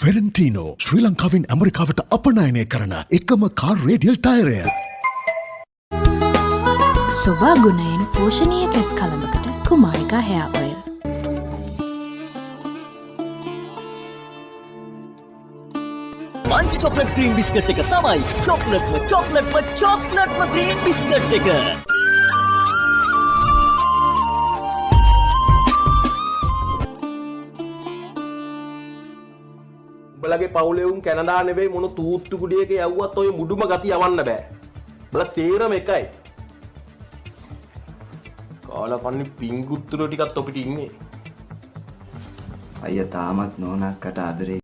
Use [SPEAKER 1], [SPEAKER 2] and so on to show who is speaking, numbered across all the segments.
[SPEAKER 1] ෆෙරන්ටීනෝ ශ්‍රී ලංකාවෙන් ඇමරිකාවට අපනයනය කරන එකම කාර් රේඩියල් ටයරය.
[SPEAKER 2] සොබා ගුණයෙන් පෝෂණීය කැස් කලඹකට Kumarika hair oil.
[SPEAKER 3] Munchee chocolate green biscuit එක තමයි චොක්ලට්ම ග්‍රීන් බිස්කට් එක.
[SPEAKER 4] උඹලගේ පවුලේ උන් කැනඩා නෙවෙයි මොන තූත්තු කුඩියක යවුවත් ඔය මුඩුම ගති යවන්න බෑ. උඹලා සේරම එකයි. කාලා කන්නේ පිංගුත්තුරෝ ටිකක් ඔපිට ඉන්නේ.
[SPEAKER 5] අයියා තාමත් නෝනාකට ආදරේ.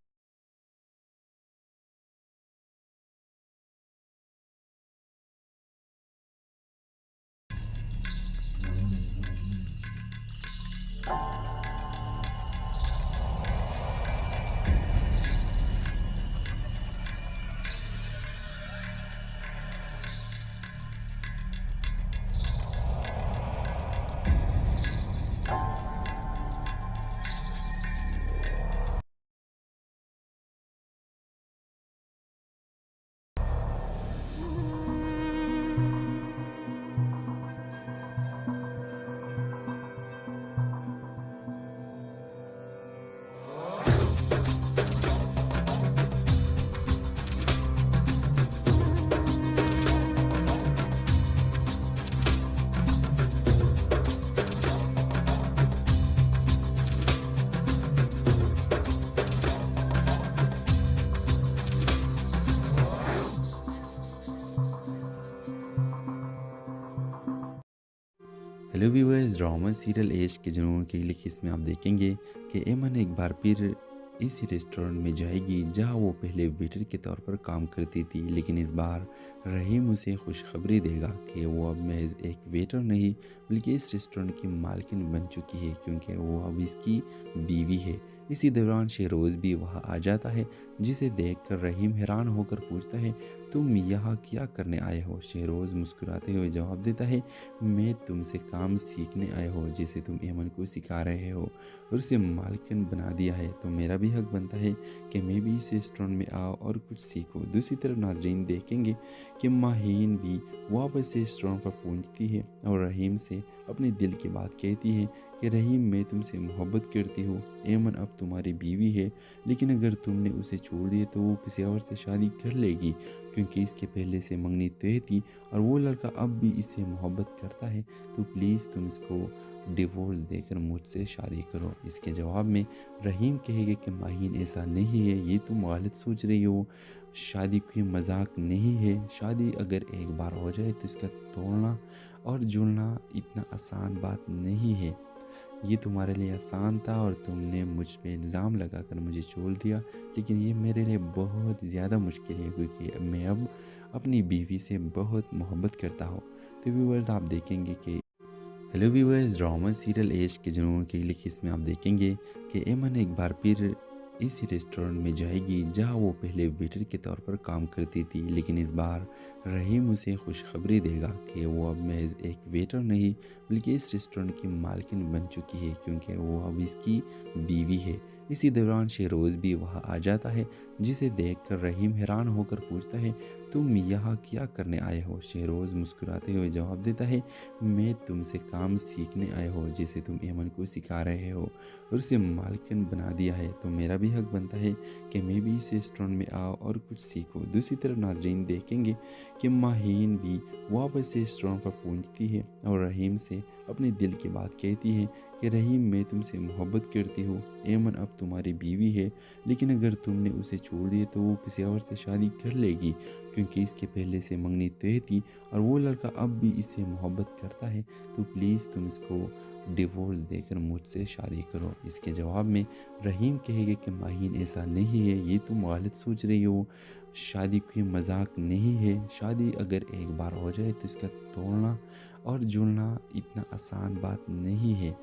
[SPEAKER 6] हेलो व्यूअर्स, ड्रामा सीरियल एश के जुनून के लिए इसमें आप देखेंगे कि एमन एक बार फिर इस रेस्टोरेंट में जाएगी जहां वो पहले वेटर के तौर पर काम करती थी, लेकिन इस बार रहीम उसे खुशखबरी देगा कि वो अब महज एक वेटर नहीं बल्कि इस रेस्टोरेंट की मालकिन बन चुकी है, क्योंकि वो अब इसकी बीवी है। इसी दौरान शहरोज़ भी वहाँ आ जाता है, जिसे देखकर रहीम हैरान होकर पूछता है, तुम यहाँ क्या करने आए हो? शहरोज़ मुस्कुराते हुए जवाब देता है, मैं तुमसे काम सीखने आया हो जिसे तुम एमन को सिखा रहे हो और उसे मालकिन बना दिया है, तो मेरा भी हक बनता है कि मैं भी इस रेस्टोरेंट में आऊँ और कुछ सीखूँ। दूसरी तरफ नाजरीन देखेंगे कि माहीन भी वापस रेस्टोरेंट पर पहुँचती है और रहीम से अपने दिल की बात कहती है कि रहीम, मैं तुमसे मोहब्बत करती हूँ। एमन अब तुम्हारी बीवी है, लेकिन अगर तुमने उसे छोड़ दिया तो वो किसी और से शादी कर लेगी, क्योंकि इसके पहले से मंगनी तय थी और वो लड़का अब भी इससे मोहब्बत करता है, तो प्लीज़ तुम इसको डिवोर्स देकर मुझसे शादी करो। इसके जवाब में रहीम कहेगा कि माहीन, ऐसा नहीं है, ये तुम गलत सोच रही हो। शादी कोई मजाक नहीं है। शादी अगर एक बार हो जाए तो इसका तोड़ना और जुड़ना इतना आसान बात नहीं है। ये तुम्हारे लिए आसान था और तुमने मुझ पे इल्ज़ाम लगाकर मुझे छोड़ दिया, लेकिन ये मेरे लिए बहुत ज़्यादा मुश्किल है, क्योंकि मैं अब अपनी बीवी से बहुत मोहब्बत करता हूँ। तो व्यूअर्स, आप देखेंगे कि हेलो व्यूअर्स, ड्रामा सीरियल एश के जुनून के लिए इसमें आप देखेंगे कि एमन एक बार फिर इस रेस्टोरेंट में जाएगी जहां वो पहले वेटर के तौर पर काम करती थी, लेकिन इस बार रहीम उसे खुशखबरी देगा कि वो अब महज एक वेटर नहीं बल्कि इस रेस्टोरेंट की मालकिन बन चुकी है, क्योंकि वो अब इसकी बीवी है। इसी दौरान शहरोज़ भी वहाँ आ जाता है, जिसे देखकर रहीम हैरान होकर पूछता है, तुम यहाँ क्या करने आए हो? शहरोज़ मुस्कुराते हुए जवाब देता है, मैं तुमसे काम सीखने आया हो जिसे तुम एमन को सिखा रहे हो और उसे मालकिन बना दिया है, तो मेरा भी हक बनता है कि मैं भी इस रेस्टोरेंट में आऊँ और कुछ सीखूँ। दूसरी तरफ नाजरीन देखेंगे कि माहीन भी वापस रेस्टोरेंट पर पहुँचती है और रहीम से अपने दिल की बात कहती है कि रहीम, मैं तुमसे मोहब्बत करती हूँ। एमन अब तुम्हारी बीवी है, लेकिन अगर तुमने उसे छोड़ दिया तो वो किसी और से शादी कर लेगी, क्योंकि इसके पहले से मंगनी तय थी और वो लड़का अब भी इससे मोहब्बत करता है, तो प्लीज़ तुम इसको डिवोर्स देकर मुझसे शादी करो। इसके जवाब में रहीम कहेगा कि माहीन, ऐसा नहीं है, ये तुम गलत सोच रही हो। शादी कोई मजाक नहीं है। शादी अगर एक बार हो जाए तो इसका तोड़ना और जुड़ना इतना आसान बात नहीं है।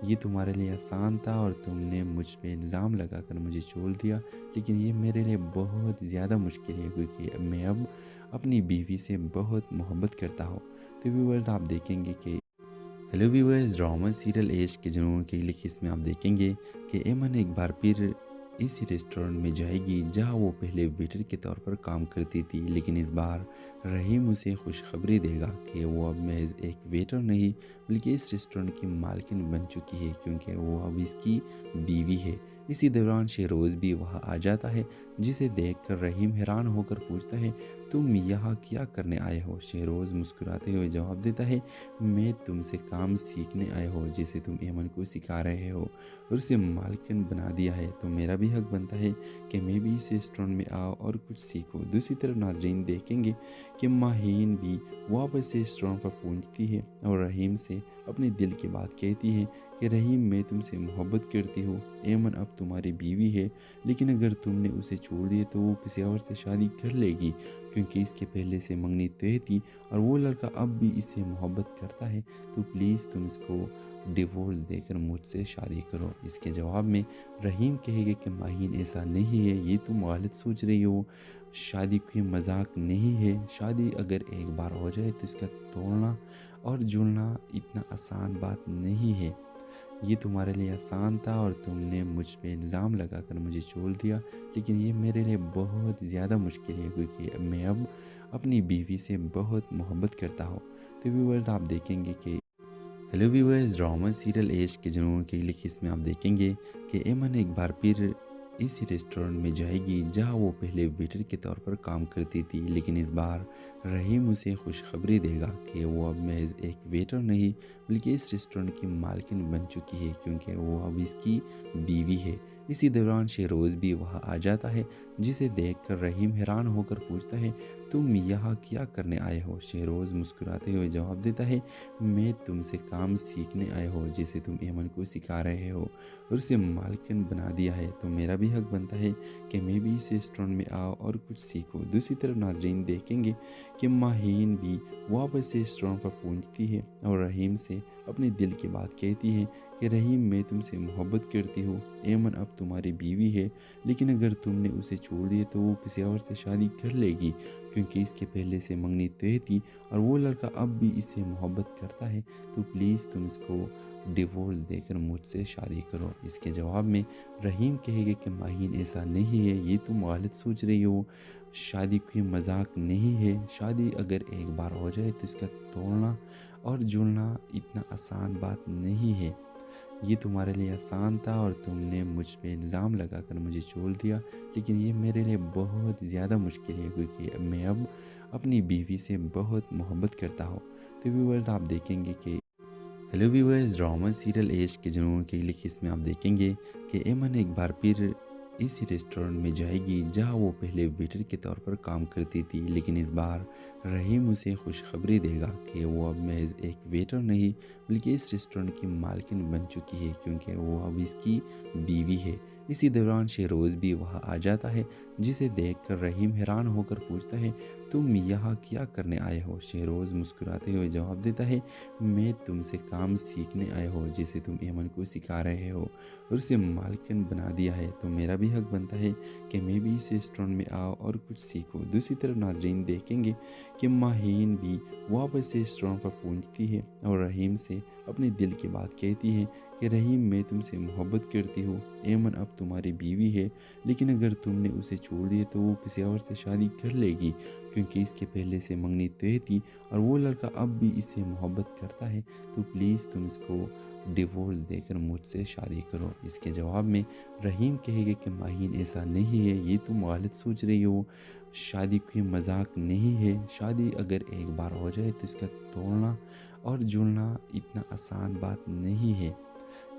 [SPEAKER 6] ये तुम्हारे लिए आसान था और तुमने मुझ पे इल्ज़ाम लगाकर मुझे छोड़ दिया, लेकिन ये मेरे लिए बहुत ज़्यादा मुश्किल है, क्योंकि मैं अब अपनी बीवी से बहुत मोहब्बत करता हूँ। तो व्यूअर्स, आप देखेंगे कि हेलो व्यूअर्स, ड्रामा सीरियल एश के जुनून के लिए इसमें आप देखेंगे कि एमन एक बार फिर इसी रेस्टोरेंट में जाएगी जहां वो पहले वेटर के तौर पर काम करती थी, लेकिन इस बार रहीम उसे खुशखबरी देगा कि वो अब महज एक वेटर नहीं बल्कि इस रेस्टोरेंट की मालकिन बन चुकी है, क्योंकि वो अब इसकी बीवी है। इसी दौरान शहरोज़ भी वहाँ आ जाता है, जिसे देखकर रहीम हैरान होकर पूछता है, तुम यहाँ क्या करने आए हो? शहरोज़ मुस्कुराते हुए जवाब देता है, मैं तुमसे काम सीखने आया हो जिसे तुम एमन को सिखा रहे हो और उसे मालकिन बना दिया है, तो मेरा भी हक बनता है कि मैं भी इस रेस्टोरेंट में आऊँ और कुछ सीखूँ। दूसरी तरफ नाजरीन देखेंगे कि माहीन भी वापस रेस्टोरेंट पर पहुँचती है और रहीम से अपने दिल की बात कहती है कि रहीम, मैं तुमसे मोहब्बत करती हूँ। एमन अब तुम्हारी बीवी है, लेकिन अगर तुमने उसे छोड़ दिया तो वो किसी और से शादी कर लेगी, क्योंकि इसके पहले से मंगनी तय थी और वो लड़का अब भी इससे मोहब्बत करता है, तो प्लीज़ तुम इसको डिवोर्स देकर मुझसे शादी करो। इसके जवाब में रहीम कहेगा कि माहीन, ऐसा नहीं है, ये तुम गलत सोच रही हो। शादी कोई मजाक नहीं है। शादी अगर एक बार हो जाए तो इसका तोड़ना और जुड़ना इतना आसान बात नहीं है। ये तुम्हारे लिए आसान था और तुमने मुझ पे इल्ज़ाम लगाकर मुझे छोड़ दिया, लेकिन ये मेरे लिए बहुत ज़्यादा मुश्किल है, क्योंकि मैं अब अपनी बीवी से बहुत मोहब्बत करता हूँ। तो व्यूअर्स, आप देखेंगे कि हेलो व्यूअर्स, ड्रामा सीरियल एश के जुनून की लिखी इसमें आप देखेंगे कि एमन एक बार फिर इसी रेस्टोरेंट में जाएगी जहां वो पहले वेटर के तौर पर काम करती थी, लेकिन इस बार रहीम उसे खुशखबरी देगा कि वो अब महज एक वेटर नहीं बल्कि इस रेस्टोरेंट की मालकिन बन चुकी है, क्योंकि वो अब इसकी बीवी है। इसी दौरान शहरोज़ भी वहाँ आ जाता है, जिसे देखकर रहीम हैरान होकर पूछता है, तुम यहाँ क्या करने आए हो? शहरोज़ मुस्कुराते हुए जवाब देता है, मैं तुमसे काम सीखने आया हो जिसे तुम एमन को सिखा रहे हो और उसे मालकिन बना दिया है, तो मेरा भी हक बनता है कि मैं भी इस रेस्टोरेंट में आऊँ और कुछ सीखूँ। दूसरी तरफ नाजरीन देखेंगे कि माहीन भी वापस रेस्टोरेंट पर पहुँचती है और रहीम से अपने दिल की बात कहती है कि रहीम, मैं तुमसे मोहब्बत करती हूँ। एमन अब तुम्हारी बीवी है, लेकिन अगर तुमने उसे छोड़ दिया तो वो किसी और से शादी कर लेगी, क्योंकि इसके पहले से मंगनी तय थी और वो लड़का अब भी इससे मोहब्बत करता है, तो प्लीज़ तुम इसको डिवोर्स देकर मुझसे शादी करो। इसके जवाब में रहीम कहेगा कि माहीन, ऐसा नहीं है, ये तुम गलत सोच रही हो। शादी कोई मजाक नहीं है। शादी अगर एक बार हो जाए तो इसका तोड़ना और जुड़ना इतना आसान बात नहीं है। ये तुम्हारे लिए आसान था और तुमने मुझ पे इल्ज़ाम लगाकर मुझे छोड़ दिया, लेकिन ये मेरे लिए बहुत ज़्यादा मुश्किल है, क्योंकि मैं अब अपनी बीवी से बहुत मोहब्बत करता हूँ। तो व्यूअर्स, आप देखेंगे कि हेलो व्यूअर्स, ड्रामा सीरियल एश के जुनून की लिखी इसमें आप देखेंगे कि एमन एक बार फिर इसी रेस्टोरेंट में जाएगी जहां वो पहले वेटर के तौर पर काम करती थी, लेकिन इस बार रहीम उसे खुशखबरी देगा कि वो अब महज एक वेटर नहीं बल्कि इस रेस्टोरेंट की मालकिन बन चुकी है, क्योंकि वो अब इसकी बीवी है। इसी दौरान शहरोज़ भी वहाँ आ जाता है, जिसे देखकर रहीम हैरान होकर पूछता है, तुम यहाँ क्या करने आए हो? शहरोज़ मुस्कुराते हुए जवाब देता है, मैं तुमसे काम सीखने आया हो जिसे तुम एमन को सिखा रहे हो और उसे मालकिन बना दिया है, तो मेरा भी हक बनता है कि मैं भी इस रेस्टोरेंट में आऊँ और कुछ सीखूँ। दूसरी तरफ नाजरीन देखेंगे कि माहीन भी वापस रेस्टोरेंट पर पहुँचती है और रहीम से अपने दिल की बात कहती है कि रहीम, मैं तुमसे मोहब्बत करती हूँ। एमन अब तुम्हारी बीवी है, लेकिन अगर तुमने उसे छोड़ दिया तो वो किसी और से शादी कर लेगी, क्योंकि इसके पहले से मंगनी तय थी और वो लड़का अब भी इससे मोहब्बत करता है, तो प्लीज़ तुम इसको डिवोर्स देकर मुझसे शादी करो। इसके जवाब में रहीम कहेगा कि माहीन, ऐसा नहीं है, ये तुम गलत सोच रही हो। शादी कोई मजाक नहीं है। शादी अगर एक बार हो जाए तो इसका तोड़ना और जुड़ना इतना आसान बात नहीं है।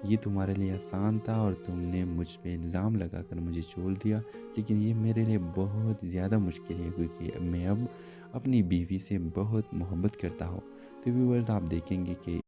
[SPEAKER 6] ये तुम्हारे लिए आसान था और तुमने मुझ पे इल्ज़ाम लगाकर मुझे छोड़ दिया, लेकिन ये मेरे लिए बहुत ज़्यादा मुश्किल है, क्योंकि मैं अब अपनी बीवी से बहुत मोहब्बत करता हूँ। तो व्यूअर्स, आप देखेंगे कि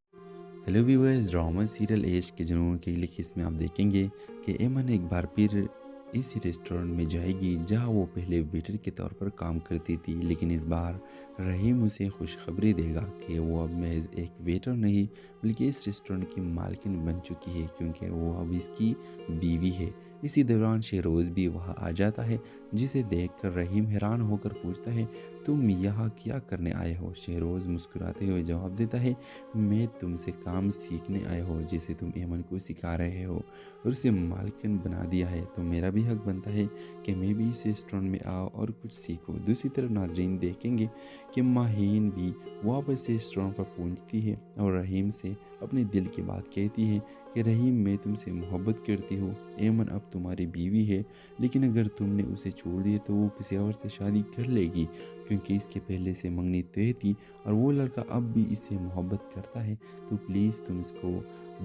[SPEAKER 6] हेलो व्यूअर्स, ड्रामा सीरियल एश के जुनून की लिखी इसमें आप देखेंगे कि एमन एक बार फिर इसी रेस्टोरेंट में जाएगी जहां वो पहले वेटर के तौर पर काम करती थी, लेकिन इस बार रहीम उसे खुशखबरी देगा कि वो अब महज एक वेटर नहीं बल्कि इस रेस्टोरेंट की मालकिन बन चुकी है, क्योंकि वो अब इसकी बीवी है। इसी दौरान शहरोज़ भी वहाँ आ जाता है, जिसे देखकर रहीम हैरान होकर पूछता है, तुम यहाँ क्या करने आए हो? शहरोज़ मुस्कुराते हुए जवाब देता है, मैं तुमसे काम सीखने आया हो जिसे तुम एमन को सिखा रहे हो और उसे मालकिन बना दिया है, तो मेरा भी بھی حق بنتا ہے کہ میں بھی اس ریسٹورنٹ میں آؤں اور کچھ سیکھوں۔ دوسری طرف ناظرین دیکھیں گے کہ ماہین بھی واپس ریسٹورنٹ پر پہنچتی ہے اور رحیم سے اپنے دل کی بات کہتی ہے کہ رحیم میں تم سے محبت کرتی ہوں، ایمن اب تمہاری بیوی ہے، لیکن اگر تم نے اسے چھوڑ دیا تو وہ کسی اور سے شادی کر لے گی، کیونکہ اس کے پہلے سے منگنی طے تھی اور وہ لڑکا اب بھی اس سے محبت کرتا ہے، تو پلیز تم اس کو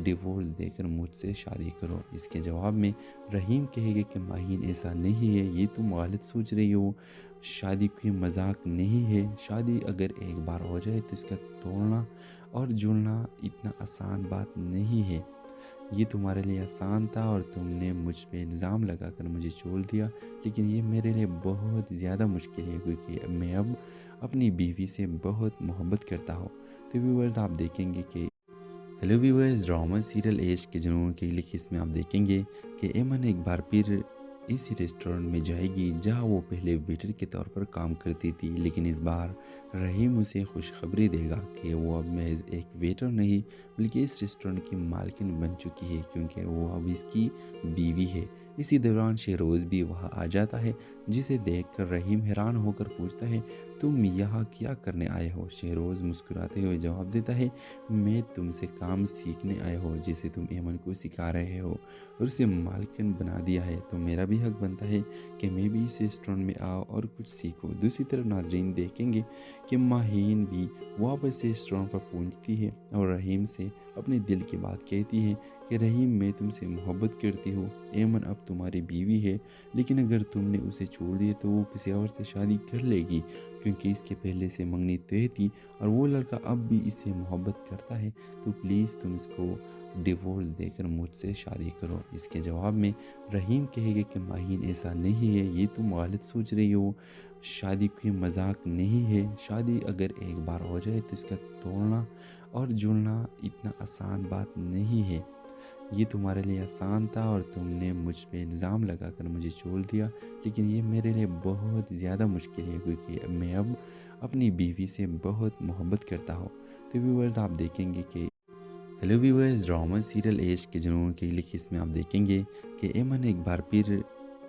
[SPEAKER 6] ڈیورس دے کر مجھ سے شادی کرو۔ اس کے جواب میں رحیم کہے گا کہ ماہین ایسا نہیں ہے، یہ تم غلط سوچ رہی ہو، شادی کوئی مذاق نہیں ہے، شادی اگر ایک بار ہو جائے تو اس کا توڑنا اور جڑنا اتنا آسان بات نہیں ہے، یہ تمہارے لیے آسان تھا اور تم نے مجھ پہ الزام لگا کر مجھے چھوڑ دیا، لیکن یہ میرے لیے بہت زیادہ مشکل ہے کیونکہ میں اب اپنی بیوی سے بہت محبت کرتا ہوں۔ تو ویورز آپ دیکھیں گے کہ ہیلو ویورز، ڈرامہ سیریل عشق کے جنون کی لکھی اس میں آپ دیکھیں گے کہ ایمن ایک بار پھر اسی ریسٹورنٹ میں جائے گی جہاں وہ پہلے ویٹر کے طور پر کام کرتی تھی، لیکن اس بار رحیم اسے خوشخبری دے گا کہ وہ اب محض ایک ویٹر نہیں بلکہ اس ریسٹورنٹ کی مالکن بن چکی ہے، کیونکہ وہ اب اس کی بیوی ہے۔ اسی دوران شہروز بھی وہاں آ جاتا ہے، جسے دیکھ کر رحیم حیران ہو کر پوچھتا ہے تم یہاں کیا کرنے آئے ہو؟ شہروز مسکراتے ہوئے جواب دیتا ہے میں تم سے کام سیکھنے آیا ہوں جسے تم ایمن کو سکھا رہے ہو اور اسے مالکن بنا دیا ہے، تو میرا بھی حق بنتا ہے کہ میں بھی اس ریسٹورنٹ میں آؤں اور کچھ سیکھوں۔ دوسری طرف ناظرین دیکھیں گے کہ ماہین بھی واپس ریسٹورنٹ پر پہنچتی ہے اور رحیم سے اپنے دل کی بات کہتی ہے کہ رحیم میں تم سے محبت کرتی ہوں، ایمن اب تمہاری بیوی ہے، لیکن اگر تم نے اسے چھوڑ دیا تو وہ کسی اور سے شادی کر لے گی، کیونکہ اس کے پہلے سے منگنی طے تھی اور وہ لڑکا اب بھی اس سے محبت کرتا ہے، تو پلیز تم اس کو ڈیورس دے کر مجھ سے شادی کرو۔ اس کے جواب میں رحیم کہے گا کہ ماہین ایسا نہیں ہے، یہ تم غلط سوچ رہی ہو، شادی کوئی مذاق نہیں ہے، شادی اگر ایک بار ہو جائے تو اس کا توڑنا اور جڑنا اتنا آسان بات نہیں ہے، یہ تمہارے لیے آسان تھا اور تم نے مجھ پہ الزام لگا کر مجھے چھوڑ دیا، لیکن یہ میرے لیے بہت زیادہ مشکل ہے کیونکہ میں اب اپنی بیوی سے بہت محبت کرتا ہوں۔ تو ویورز آپ دیکھیں گے کہ ہیلو ویورز، ڈرامہ سیریل عشق کے جنون کی لکھی اس میں آپ دیکھیں گے کہ ایمن ایک بار پھر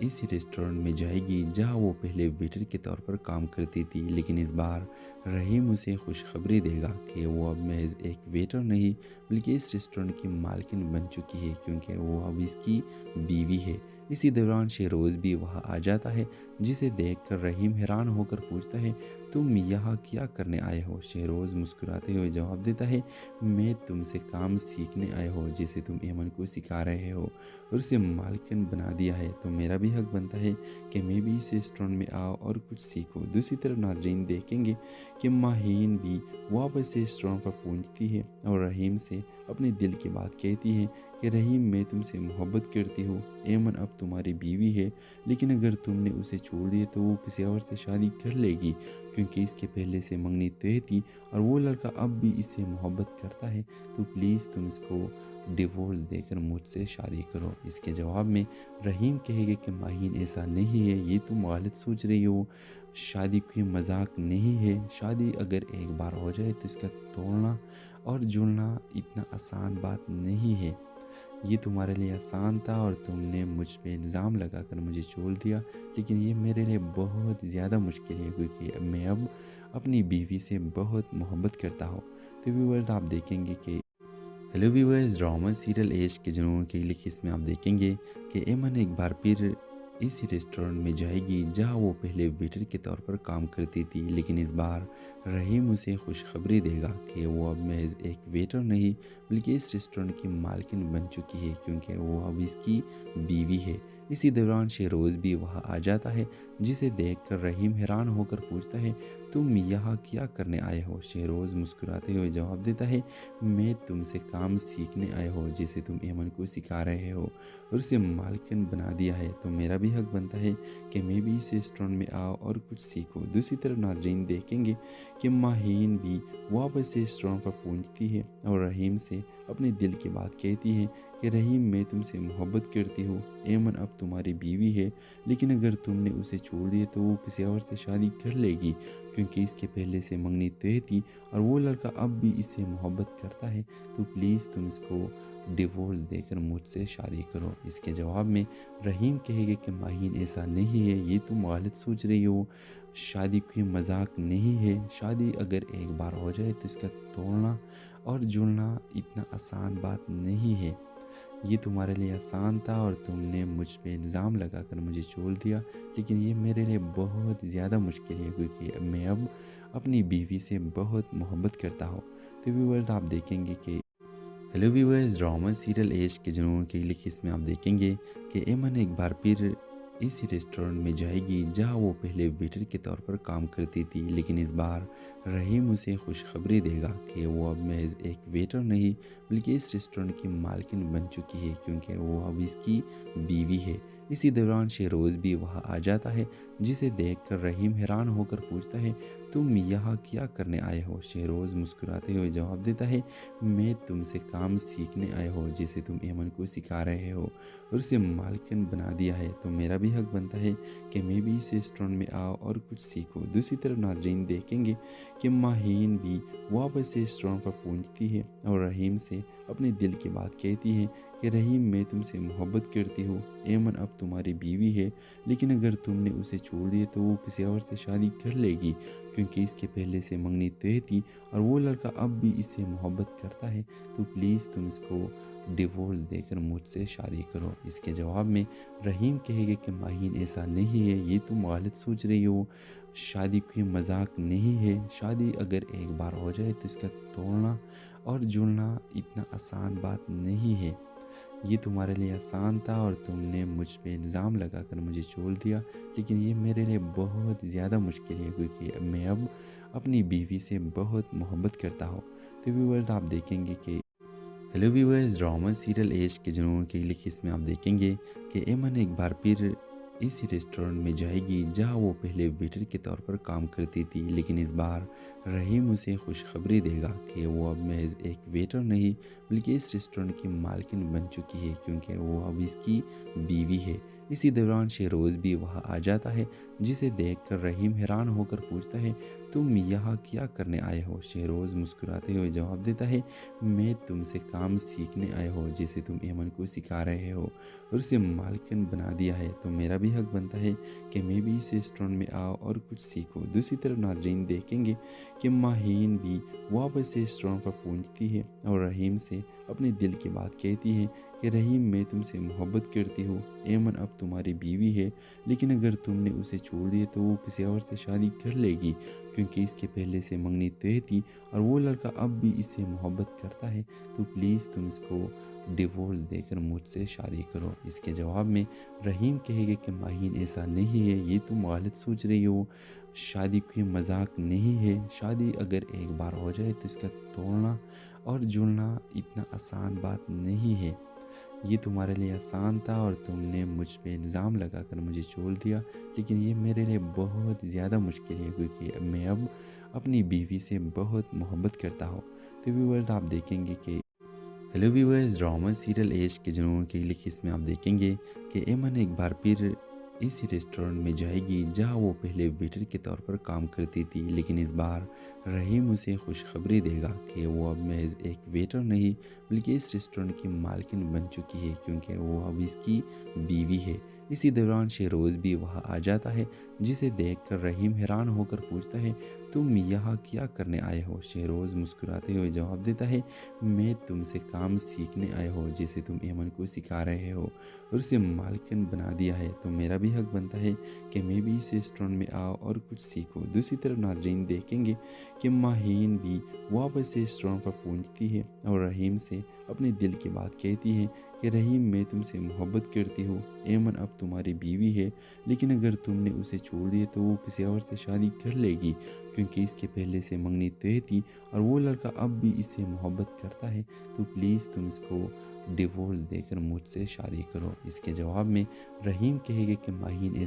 [SPEAKER 6] اسی ریسٹورنٹ میں جائے گی جہاں وہ پہلے ویٹر کے طور پر کام کرتی تھی، لیکن اس بار رحیم اسے خوشخبری دے گا کہ وہ اب محض ایک ویٹر نہیں بلکہ اس ریسٹورنٹ کی مالکن بن چکی ہے، کیونکہ وہ اب اس کی بیوی ہے۔ اسی دوران شہروز بھی وہاں آ جاتا ہے، جسے دیکھ کر رحیم حیران ہو کر پوچھتا ہے تم یہاں کیا کرنے آئے ہو؟ شہروز مسکراتے ہوئے جواب دیتا ہے میں تم سے کام سیکھنے آیا ہوں جسے تم ایمن کو سکھا رہے ہو اور اسے مالکن بنا دیا ہے، تو میرا بھی حق بنتا ہے کہ میں بھی اس ریسٹورنٹ میں آؤں اور کچھ سیکھوں۔ دوسری طرف ناظرین دیکھیں گے کہ ماہین بھی واپس ریسٹورنٹ پر پہنچتی ہے اور رحیم سے اپنے دل کی بات کہتی ہے کہ رحیم میں تم سے محبت کرتی ہوں، ایمن اب تمہاری بیوی ہے، لیکن اگر تم نے اسے چھوڑ دیا تو وہ کسی اور سے شادی کر لے گی، کیونکہ اس کے پہلے سے منگنی طے تھی اور وہ لڑکا اب بھی اس سے محبت کرتا ہے، تو پلیز تم اس کو ڈیورس دے کر مجھ سے شادی کرو۔ اس کے جواب میں رحیم کہے گا کہ ماہین ایسا نہیں ہے، یہ تم غلط سوچ رہی ہو، شادی کوئی مذاق نہیں ہے، شادی اگر ایک بار ہو جائے تو اس کا توڑنا اور جڑنا اتنا آسان بات نہیں ہے، یہ تمہارے لیے آسان تھا اور تم نے مجھ پہ الزام لگا کر مجھے چھوڑ دیا، لیکن یہ میرے لیے بہت زیادہ مشکل ہے کیونکہ میں اب اپنی بیوی سے بہت محبت کرتا ہوں۔ تو ویورز آپ دیکھیں گے کہ ہیلو ویورز، ڈرامہ سیریل عشق کے جنون کی لکھی اس میں آپ دیکھیں گے کہ ایمن ایک بار پھر اسی ریسٹورنٹ میں جائے گی جہاں وہ پہلے ویٹر کے طور پر کام کرتی تھی، لیکن اس بار رحیم اسے خوشخبری دے گا کہ وہ اب محض ایک ویٹر نہیں بلکہ اس ریسٹورنٹ کی مالکن بن چکی ہے، کیونکہ وہ اب اس کی بیوی ہے۔ اسی دوران شہروز بھی وہاں آ جاتا ہے، جسے دیکھ کر رحیم حیران ہو کر پوچھتا ہے تم یہاں کیا کرنے آئے ہو؟ شہروز مسکراتے ہوئے جواب دیتا ہے میں تم سے کام سیکھنے آیا ہوں جسے تم ایمن کو سکھا رہے ہو اور اسے مالکن بنا دیا ہے، تو میرا بھی حق بنتا ہے کہ میں بھی اس ریسٹورنٹ میں آؤں اور کچھ سیکھوں۔ دوسری طرف ناظرین دیکھیں گے کہ ماہین بھی واپس ریسٹورنٹ پر پہنچتی ہے اور رحیم سے اپنے دل کی بات کہتی ہے کہ رحیم میں تم سے محبت کرتی ہوں، ایمن اب تمہاری بیوی ہے، لیکن اگر تم نے اسے چھوڑ دیا تو وہ کسی اور سے شادی کر لے گی، کیونکہ اس کے پہلے سے منگنی طے تھی اور وہ لڑکا اب بھی اس سے محبت کرتا ہے، تو پلیز تم اس کو डिवोर्स देकर मुझसे शादी करो। इसके जवाब में रहीम कहेगा कि माहीन ऐसा नहीं है, ये तुम गलत सोच रही हो, शादी कोई मजाक नहीं है, शादी अगर एक बार हो जाए तो इसका तोड़ना और जुड़ना इतना आसान बात नहीं है। ये तुम्हारे लिए आसान था और तुमने मुझ पे इल्ज़ाम लगाकर मुझे छोड़ दिया, लेकिन ये मेरे लिए बहुत ज़्यादा मुश्किल है क्योंकि मैं अब अपनी बीवी से बहुत मोहब्बत करता हूँ। तो व्यूअर्स आप देखेंगे कि हेलो व्यूअर्स, ड्रामा सीरियल इश्क के जुनून की लिखी इसमें आप देखेंगे कि एमन एक बार फिर इसी रेस्टोरेंट में जाएगी जहां वो पहले वेटर के तौर पर काम करती थी, लेकिन इस बार रहीम उसे खुशखबरी देगा कि वो अब महज एक वेटर नहीं बल्कि इस रेस्टोरेंट की मालकिन बन चुकी है क्योंकि वो अब इसकी बीवी है। इसी दौरान शहरोज़ भी वहाँ आ जाता है, जिसे देखकर रहीम हैरान होकर पूछता है, तुम यहाँ क्या करने आए हो? शहरोज़ मुस्कुराते हुए जवाब देता है, मैं तुमसे काम सीखने आया हो जिसे तुम एमन को सिखा रहे हो और उसे मालकिन बना दिया है, तो मेरा भी हक बनता है कि मैं भी इस रेस्टोरेंट में आओ और कुछ सीखूं। दूसरी तरफ नाजरीन देखेंगे कि माहीन भी वापस रेस्टोरेंट पर पहुंचती है और रहीम से अपने दिल की बात कहती है कि रहीम, मैं तुमसे मोहब्बत करती हूँ, एमन अब तुम्हारी बीवी है, लेकिन अगर तुमने उसे छोड़ दिया तो वो किसी और से शादी कर लेगी क्योंकि इसके पहले से मंगनी तय थी और वो लड़का अब भी इससे मोहब्बत करता है, तो प्लीज़ तुम इसको डिवोर्स देकर मुझसे शादी करो। इसके जवाब में रहीम कहेगा कि माहीन ऐसा नहीं है, ये तुम गलत सोच रही हो, शादी कोई मजाक नहीं है, शादी अगर एक बार हो जाए तो इसका तोड़ना और जुड़ना इतना आसान बात नहीं है। ये तुम्हारे लिए आसान था और तुमने मुझ पे इल्ज़ाम लगाकर मुझे छोड़ दिया, लेकिन ये मेरे लिए बहुत ज़्यादा मुश्किल है क्योंकि मैं अब अपनी बीवी से बहुत मोहब्बत करता हूँ। तो व्यूअर्स आप देखेंगे कि हेलो व्यूअर्स, ड्रामा सीरियल इश्क के जुनून की लिखी इसमें आप देखेंगे कि एमन एक बार फिर इसी रेस्टोरेंट में जाएगी जहां वो पहले वेटर के तौर पर काम करती थी, लेकिन इस बार रहीम उसे खुशखबरी देगा कि वो अब महज एक वेटर नहीं बल्कि इस रेस्टोरेंट की मालकिन बन चुकी है क्योंकि वो अब इसकी बीवी है। इसी दौरान शहरोज़ भी वहाँ आ जाता है, जिसे देखकर रहीम हैरान होकर पूछता है, तुम यहाँ क्या करने आए हो? शहरोज़ मुस्कुराते हुए जवाब देता है, मैं तुमसे काम सीखने आया हो जिसे तुम एमन को सिखा रहे हो और उसे मालकिन बना दिया है, तो मेरा भी हक बनता है कि मैं भी इस रेस्टोरेंट में आओ और कुछ सीखूं। दूसरी तरफ नाजरीन देखेंगे कि माहीन भी वापस रेस्टोरेंट पर पहुंचती है और रहीम से अपने दिल की बात कहती है कि रहीम, मैं तुमसे मोहब्बत करती हूँ, एमन अब तुम्हारी बीवी है, लेकिन अगर तुमने उसे छोड़ दिया तो वो किसी और से शादी कर लेगी क्योंकि इसके पहले से मंगनी तय थी और वो लड़का अब भी इससे मोहब्बत करता है, तो प्लीज़ तुम इसको डिवोर्स देकर मुझसे शादी करो। इसके जवाब में रहीम कहेगा कि माहीन ऐसा नहीं है, ये तुम गलत सोच रही हो, शादी कोई मजाक नहीं है, शादी अगर एक बार हो जाए तो इसका तोड़ना और जुड़ना इतना आसान बात नहीं है। ये तुम्हारे लिए आसान था और तुमने मुझ पे इल्ज़ाम लगाकर मुझे छोड़ दिया, लेकिन ये मेरे लिए बहुत ज़्यादा मुश्किल है क्योंकि मैं अब अपनी बीवी से बहुत मोहब्बत करता हूँ। तो व्यूअर्स आप देखेंगे कि हेलो व्यूअर्स, ड्रामा सीरियल इश्क के जुनून की लिखी इसमें आप देखेंगे कि एमन एक बार फिर इसी रेस्टोरेंट में जाएगी जहां वो पहले वेटर के तौर पर काम करती थी, लेकिन इस बार रहीम उसे खुशखबरी देगा कि वो अब महज एक वेटर नहीं बल्कि इस रेस्टोरेंट की मालकिन बन चुकी है क्योंकि वो अब इसकी बीवी है। इसी दौरान शहरोज़ भी वहाँ आ जाता है, जिसे देखकर रहीम हैरान होकर पूछता है, तुम यहाँ क्या करने आए हो? शहरोज़ मुस्कुराते हुए जवाब देता है, मैं तुमसे काम सीखने आया हो जिसे तुम एमन को सिखा रहे हो और उसे मालकिन बना दिया है, तो मेरा भी हक बनता है कि मैं भी इस रेस्टोरेंट में आओ और कुछ सीखूं। दूसरी तरफ नाजरीन देखेंगे कि माहीन भी वापस रेस्टोरेंट पर पहुंचती है और रहीम से अपने दिल की बात कहती है कि रहीम, मैं तुमसे मोहब्बत करती हूँ, एमन अब तुम्हारी बीवी है, लेकिन अगर तुमने उसे छोड़ दिया तो वो किसी और से शादी कर लेगी क्योंकि इसके पहले से मंगनी तय थी और वो लड़का अब भी इससे मोहब्बत करता है, तो प्लीज़ तुम इसको डिवोर्स देकर मुझसे शादी करो। इसके जवाब में रहीम कहेगा कि माहीन ऐसा